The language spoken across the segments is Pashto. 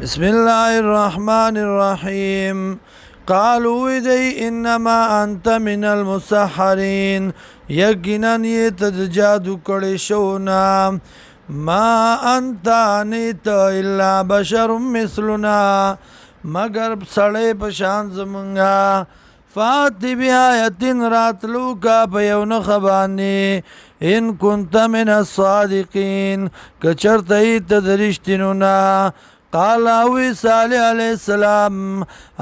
بسم الله الرحمن الرحيم قالوا دی انما انت من المسحرين یقینا یہ تجادو کړي شونا ما انت نیت الا بشر مثلنا مگر سړی په شان زمونږه فاتی بیایتن راتلو کا پیون خبانی ان کنت من الصادقین کچرتئی تدرشتنونا قال اوی صالح علیہ السلام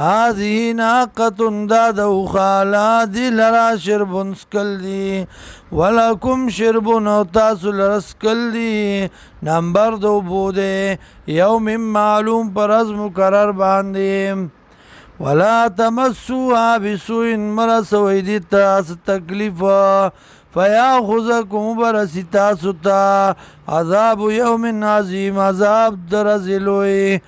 هذه ناقة دادو خالا دی لرا شربن سکل دی ولکم شربن او تاسو لرسکل دی نمبر دو بوده یوم معلوم پر از مقرر باندیم ولا تمسوها بسوء مرسوی دی تاس تکلیف فیاخذکم برسی تاسو تا عذاب یوم عظیم عذاب درزلوی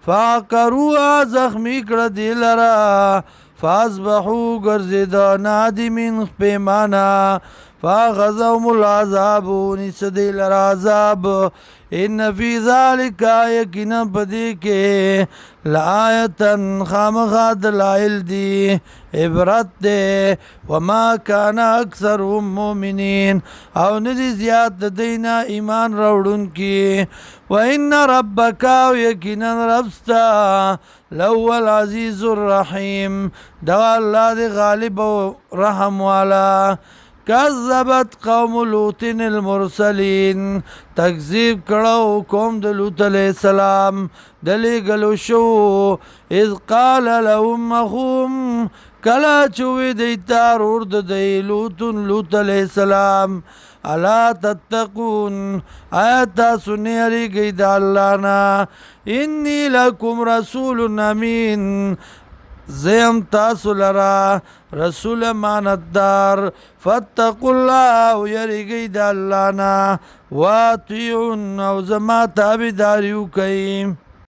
فاقروها زخمی کرد لرا فاصبحو گرزیدا نادمین پیمانا فاخذهم العذاب نسدی لرا عذاب ان فی ذالک یقینا پدی کے لآیتن خامخا دلائل دی عبرت دے وما کان اکثرهم مؤمنین او ندی زیاد دینا ایمان روڑن کی وان ربک یقینا ربستا لهو العزیز الرحیم دا اللہ دی غالب و رحم والا کذبت قوم لوط المرسلین تکذیب کړو قوم د لوط علیہ السلام دلی گلو شو اذ قال لهم اخوهم کلا چوی دیتا رور د دی لوط علیہ السلام الا تتقون آیا تاسو نه یریږئ د الله نه انی لکم رسول امین زیم تاسو لرا رسول امانتدار فاتقوا الله یریږئ د الله نه واطیعون او زما تابعداري وکئ